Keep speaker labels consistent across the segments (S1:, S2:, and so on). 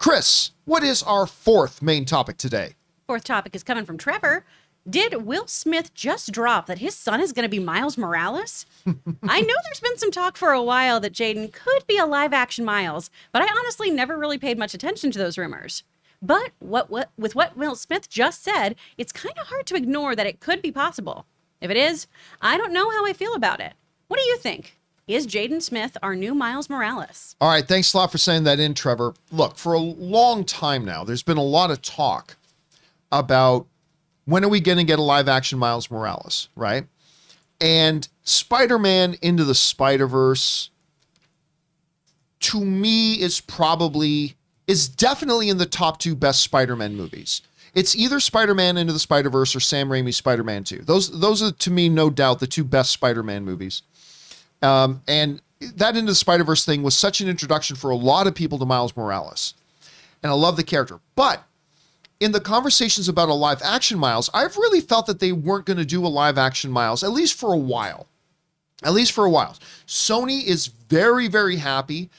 S1: Chris, what is our fourth main topic today?
S2: Fourth topic is coming from Trevor. Did Will Smith just drop that his son is going to be Miles Morales? I know there's been some talk for a while that Jaden could be a live-action Miles, but I honestly never really paid much attention to those rumors. But with what Will Smith just said, it's kind of hard to ignore that it could be possible. If it is, I don't know how I feel about it. What do you think? Is Jaden Smith our new Miles Morales?
S1: All right, thanks a lot for saying that in, Trevor. Look, for a long time now, there's been a lot of talk about when are we going to get a live-action Miles Morales, right? And Spider-Man Into the Spider-Verse, to me, is definitely in the top two best Spider-Man movies. It's either Spider-Man Into the Spider-Verse or Sam Raimi's Spider-Man 2. Those are, to me, no doubt, the two best Spider-Man movies. And that Into the Spider-Verse thing was such an introduction for a lot of people to Miles Morales. And I love the character. But in the conversations about a live-action Miles, I've really felt that they weren't going to do a live-action Miles, at least for a while. At least for a while. Sony is very, very happy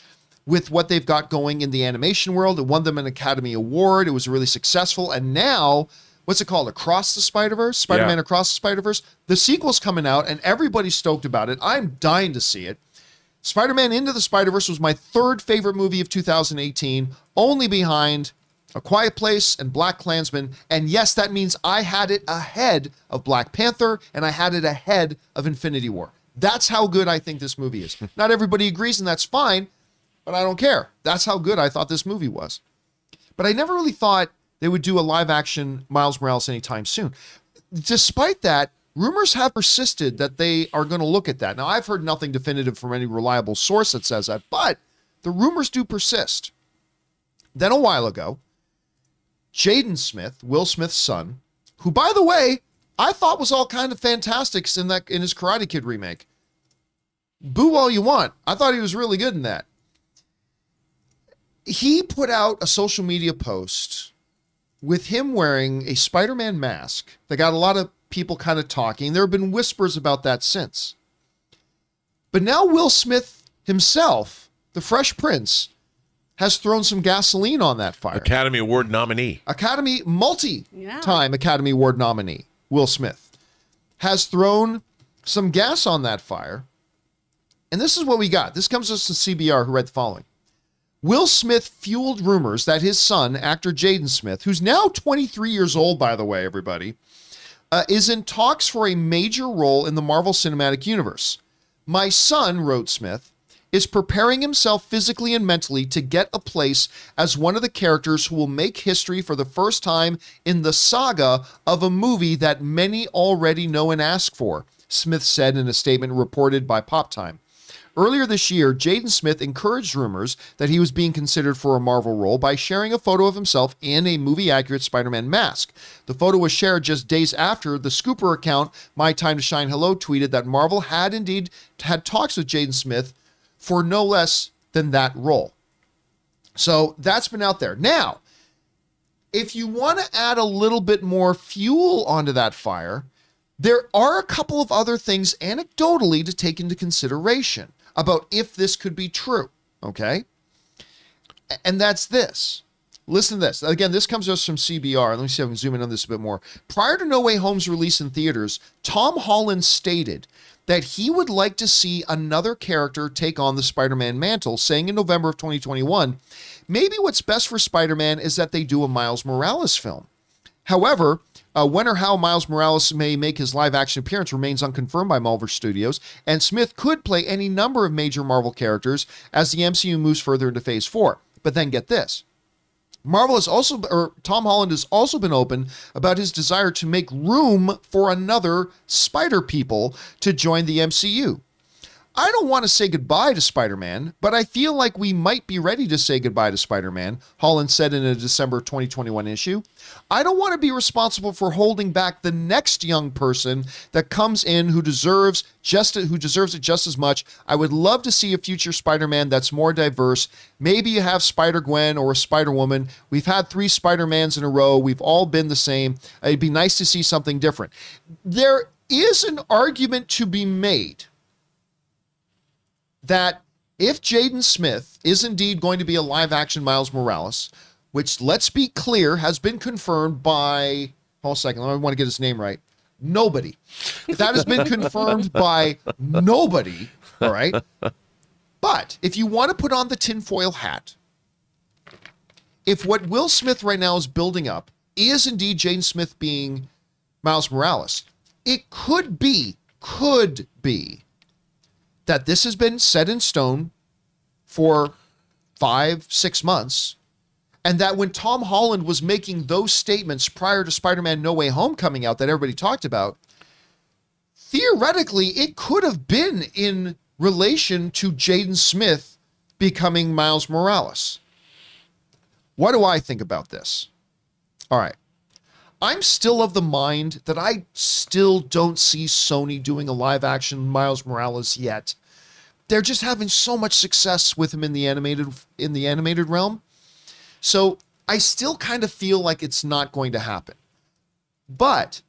S1: with what they've got going in the animation world. It won them an Academy Award. It was really successful. And now, what's it called? Across the Spider-Verse? Spider-Man Across the Spider-Verse? The sequel's coming out, and everybody's stoked about it. I'm dying to see it. Spider-Man Into the Spider-Verse was my third favorite movie of 2018, only behind A Quiet Place and BlacKkKlansman. And yes, that means I had it ahead of Black Panther, and I had it ahead of Infinity War. That's how good I think this movie is. Not everybody agrees, and that's fine, but I don't care. That's how good I thought this movie was. But I never really thought they would do a live-action Miles Morales anytime soon. Despite that, rumors have persisted that they are going to look at that. Now, I've heard nothing definitive from any reliable source that says that, but the rumors do persist. Then a while ago, Jaden Smith, Will Smith's son, who, by the way, I thought was all kind of fantastic in his Karate Kid remake. Boo all you want. I thought he was really good in that. He put out a social media post with him wearing a Spider-Man mask that got a lot of people kind of talking. There have been whispers about that since. But now Will Smith himself, the Fresh Prince, has thrown some gasoline on that fire.
S3: Academy Award nominee.
S1: Multi-time Academy Award nominee, Will Smith, has thrown some gas on that fire. And this is what we got. This comes to us from CBR, who read the following. Will Smith fueled rumors that his son, actor Jaden Smith, who's now 23 years old, by the way, everybody, is in talks for a major role in the Marvel Cinematic Universe. My son, wrote Smith, is preparing himself physically and mentally to get a place as one of the characters who will make history for the first time in the saga of a movie that many already know and ask for, Smith said in a statement reported by Pop Time. Earlier this year, Jaden Smith encouraged rumors that he was being considered for a Marvel role by sharing a photo of himself in a movie-accurate Spider-Man mask. The photo was shared just days after the Scooper account, My Time to Shine Hello, tweeted that Marvel had indeed had talks with Jaden Smith for no less than that role. So that's been out there. Now, if you want to add a little bit more fuel onto that fire, there are a couple of other things anecdotally to take into consideration about if this could be true, okay? And that's this. Listen to this. Again, this comes to us from CBR. Let me see if I can zoom in on this a bit more. Prior to No Way Home's release in theaters, Tom Holland stated that he would like to see another character take on the Spider-Man mantle, saying in November of 2021, maybe what's best for Spider-Man is that they do a Miles Morales film. However, when or how Miles Morales may make his live-action appearance remains unconfirmed by Marvel Studios, and Smith could play any number of major Marvel characters as the MCU moves further into Phase 4. But then get this. Tom Holland has also been open about his desire to make room for another Spider-People to join the MCU. I don't want to say goodbye to Spider-Man, but I feel like we might be ready to say goodbye to Spider-Man, Holland said in a December 2021 issue. I don't want to be responsible for holding back the next young person that comes in who deserves it just as much. I would love to see a future Spider-Man that's more diverse. Maybe you have Spider-Gwen or a Spider-Woman. We've had 3 Spider-Mans in a row. We've all been the same. It'd be nice to see something different. There is an argument to be made that if Jaden Smith is indeed going to be a live-action Miles Morales, which, let's be clear, has been confirmed by, hold on a second, I want to get his name right. Nobody. That has been confirmed by nobody, all right? But if you want to put on the tinfoil hat, if what Will Smith right now is building up is indeed Jaden Smith being Miles Morales, it could be that this has been set in stone for 5-6 months, and that when Tom Holland was making those statements prior to Spider-Man No Way Home coming out that everybody talked about, theoretically, it could have been in relation to Jaden Smith becoming Miles Morales. What do I think about this? All right. I'm still of the mind that I still don't see Sony doing a live-action Miles Morales yet. They're just having so much success with him in the animated realm. So I still kind of feel like it's not going to happen. But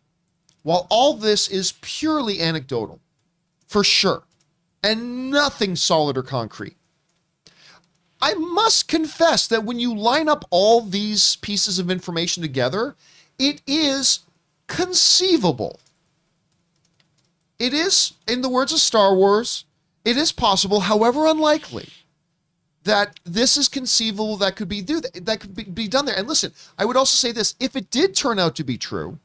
S1: while all this is purely anecdotal, for sure, and nothing solid or concrete, I must confess that when you line up all these pieces of information together, it is conceivable. It is, in the words of Star Wars, it is possible, however unlikely, that this is conceivable that could be done there. And listen, I would also say this, if it did turn out to be true,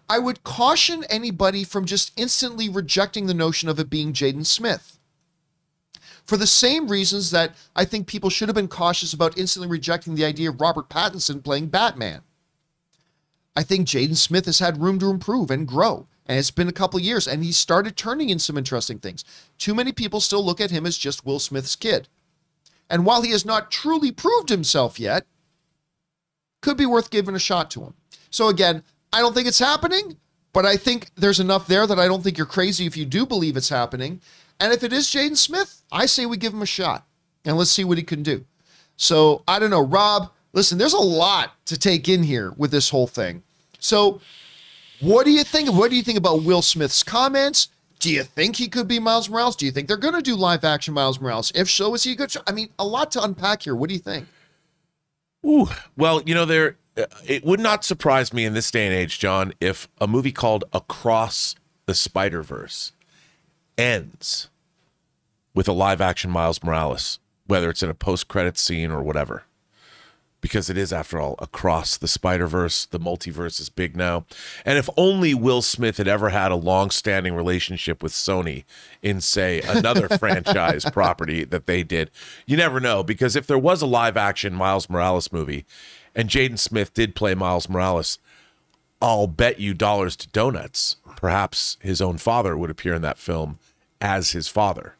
S1: I would caution anybody from just instantly rejecting the notion of it being Jaden Smith. For the same reasons that I think people should have been cautious about instantly rejecting the idea of Robert Pattinson playing Batman. I think Jaden Smith has had room to improve and grow. And it's been a couple of years, and he started turning in some interesting things. Too many people still look at him as just Will Smith's kid. And while he has not truly proved himself yet, could be worth giving a shot to him. So again, I don't think it's happening, but I think there's enough there that I don't think you're crazy if you do believe it's happening. And if it is Jaden Smith, I say we give him a shot, and let's see what he can do. So I don't know, Rob, listen, there's a lot to take in here with this whole thing. So what do you think? What do you think about Will Smith's comments? Do you think he could be Miles Morales? Do you think they're going to do live action Miles Morales? If so, is he a good show? I mean, a lot to unpack here. What do you think?
S3: Ooh, well, you know, it would not surprise me in this day and age, John, if a movie called Across the Spider-Verse ends with a live action Miles Morales, whether it's in a post-credit scene or whatever. Because it is, after all, across the Spider-Verse. The multiverse is big now. And if only Will Smith had ever had a long-standing relationship with Sony in, say, another franchise property that they did. You never know, because if there was a live-action Miles Morales movie and Jaden Smith did play Miles Morales, I'll bet you dollars to donuts, perhaps his own father would appear in that film as his father.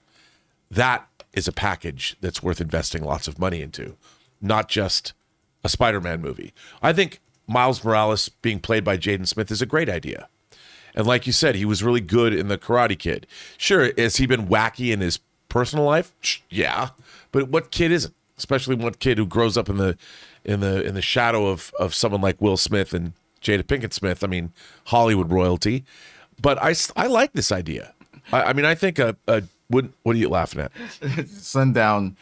S3: That is a package that's worth investing lots of money into, not just a Spider-Man movie. I think Miles Morales being played by Jaden Smith is a great idea. And like you said, he was really good in The Karate Kid. Sure, has he been wacky in his personal life? Yeah. But what kid isn't? Especially one kid who grows up in the shadow of someone like Will Smith and Jada Pinkett Smith. I mean, Hollywood royalty. But I like this idea. I mean, I think what are you laughing at?
S4: Sundown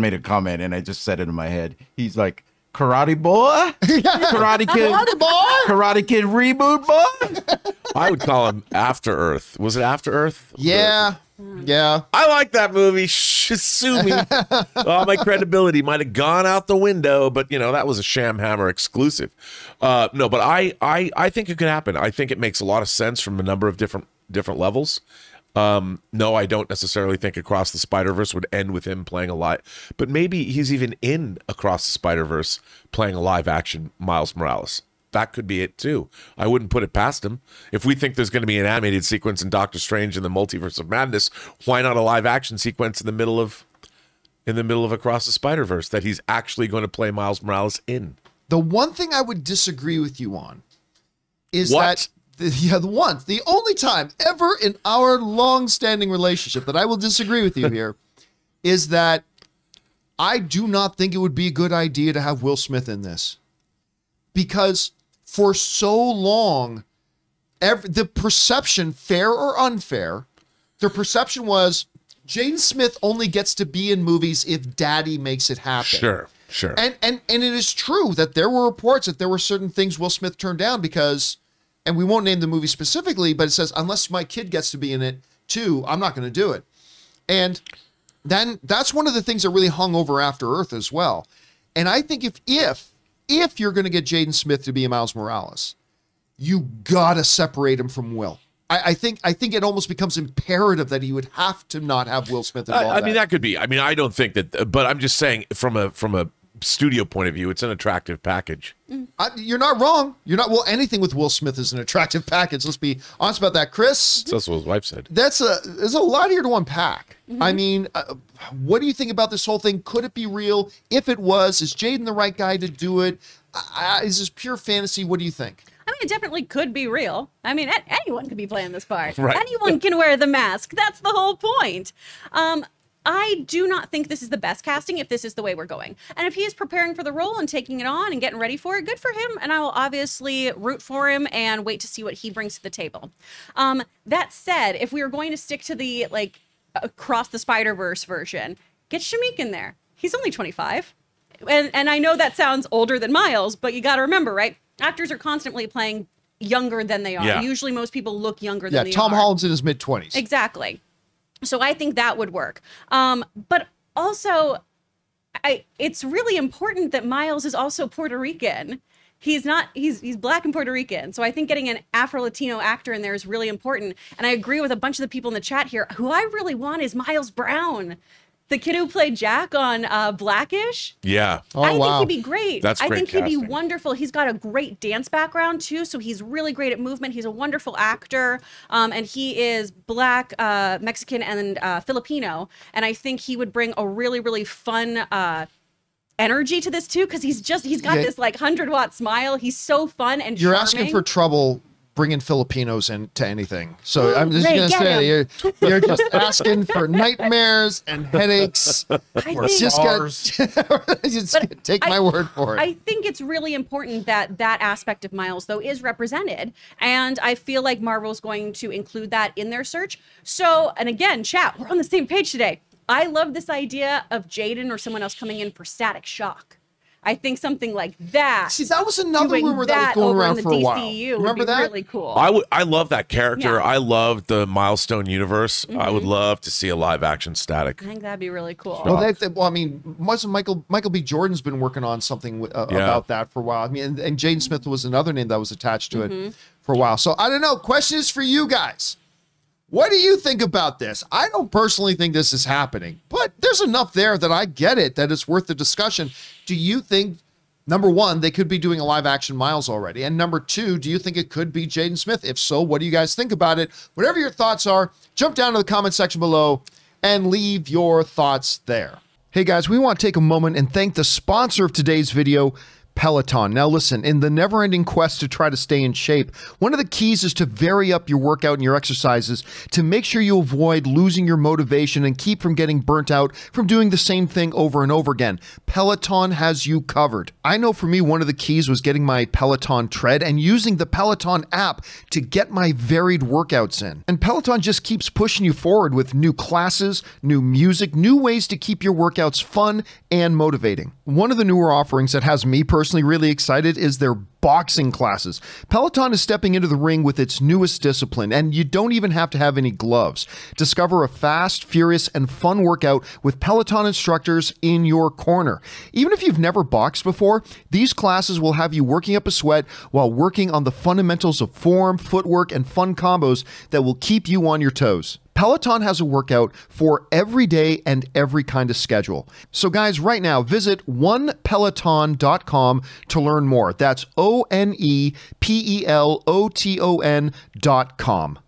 S4: made a comment, and I just said it in my head. He's like, Karate boy? Karate Kid.
S1: Karate boy?
S4: Karate Kid reboot boy?
S3: I would call him After Earth. Was it After Earth?
S1: Yeah. Yeah.
S3: I like that movie. Sue me. All my credibility might have gone out the window, but you know, that was a Sham Hammer exclusive. No, but I think it could happen. I think it makes a lot of sense from a number of different levels. No, I don't necessarily think Across the Spider-Verse would end with him playing a live, but maybe he's even in Across the Spider-Verse playing a live action Miles Morales. That could be it too. I wouldn't put it past him. If we think there's going to be an animated sequence in Doctor Strange and the Multiverse of Madness, why not a live action sequence in the middle of Across the Spider-Verse that he's actually going to play Miles Morales in?
S1: The one thing I would disagree with you on is
S3: What?
S1: the only time ever in our long-standing relationship that I will disagree with you here is that I do not think it would be a good idea to have Will Smith in this. Because for so long, the perception, fair or unfair, the perception was Jaden Smith only gets to be in movies if daddy makes it happen.
S3: Sure. Sure.
S1: And it is true that there were reports that there were certain things Will Smith turned down because, and we won't name the movie specifically, but it says, unless my kid gets to be in it too, I'm not going to do it. And then that's one of the things that really hung over After Earth as well. And I think if you're going to get Jaden Smith to be a Miles Morales, you got to separate him from Will. I think it almost becomes imperative that he would have to not have Will Smith involved.
S3: I mean, that could be. I mean, I don't think that, but I'm just saying from a studio point of view, it's an attractive package.
S1: You're not wrong. You're not. Well, anything with Will Smith is an attractive package. Let's be honest about that, Chris.
S3: That's what his wife said.
S1: There's a lot here to unpack. I mean, what do you think about this whole thing? Could it be real? If it was, is Jaden the right guy to do it? Is this pure fantasy? What do you think?
S2: I mean, it definitely could be real. I mean, anyone could be playing this part.
S3: Right.
S2: Anyone can wear the mask. That's the whole point. I do not think this is the best casting if this is the way we're going. And if he is preparing for the role and taking it on and getting ready for it, good for him. And I will obviously root for him and wait to see what he brings to the table. That said, if we were going to stick to the Across the Spider-Verse version, get Shameik in there. He's only 25. And I know that sounds older than Miles, but you got to remember, right? Actors are constantly playing younger than they are.
S3: Yeah.
S2: Usually most people look younger than they are.
S1: Yeah, Tom Holland's in his mid-20s.
S2: Exactly. So I think that would work. But also, it's really important that Miles is also Puerto Rican. He's Black and Puerto Rican. So I think getting an Afro-Latino actor in there is really important. And I agree with a bunch of the people in the chat here. Who I really want is Miles Brown. The kid who played Jack on Blackish.
S3: Yeah.
S1: Oh,
S2: I think
S1: wow.
S2: he'd be great.
S3: That's great
S2: I think he'd be
S3: casting.
S2: wonderful. He's got a great dance background too, so he's really great at movement. He's a wonderful actor, and he is Black, Mexican, and Filipino. And I think he would bring a really, really fun energy to this too, because he's got this 100-watt smile. He's so fun and
S1: You're
S2: charming.
S1: asking for trouble bringing Filipinos into anything. So I'm just
S2: Ray,
S1: going to
S2: get
S1: say you're just asking for nightmares and headaches. Take my word for it.
S2: I think it's really important that aspect of Miles, though, is represented. And I feel like Marvel's going to include that in their search. So, and again, chat, we're on the same page today. I love this idea of Jaden or someone else coming in for Static Shock. I think something like that.
S1: See, that was another rumor that was going around for a while. Remember that?
S2: Really cool.
S3: I love that character.
S2: Yeah.
S3: I love the Milestone universe. I would love to see a live action Static.
S2: I think that'd be really cool.
S1: Well, I mean, Michael B. Jordan's been working on something about that for a while. I mean, and Jaden Smith was another name that was attached to it for a while. So I don't know. Question is for you guys. What do you think about this? I don't personally think this is happening, but there's enough there that I get it, that it's worth the discussion. Do you think, number one, they could be doing a live action Miles already? And number two, do you think it could be Jaden Smith? If so, what do you guys think about it? Whatever your thoughts are, jump down to the comment section below and leave your thoughts there. Hey guys, we want to take a moment and thank the sponsor of today's video, Peloton. Now listen, in the never-ending quest to try to stay in shape, one of the keys is to vary up your workout and your exercises to make sure you avoid losing your motivation and keep from getting burnt out from doing the same thing over and over again. Peloton has you covered. I know for me, one of the keys was getting my Peloton tread and using the Peloton app to get my varied workouts in. And Peloton just keeps pushing you forward with new classes, new music, new ways to keep your workouts fun and motivating. One of the newer offerings that has me personally really excited is their boxing classes. Peloton is stepping into the ring with its newest discipline, and you don't even have to have any gloves. Discover a fast, furious, and fun workout with Peloton instructors in your corner. Even if you've never boxed before, these classes will have you working up a sweat while working on the fundamentals of form, footwork, and fun combos that will keep you on your toes. Peloton has a workout for every day and every kind of schedule. So guys, right now, visit onepeloton.com to learn more. That's ONEPELOTON.com.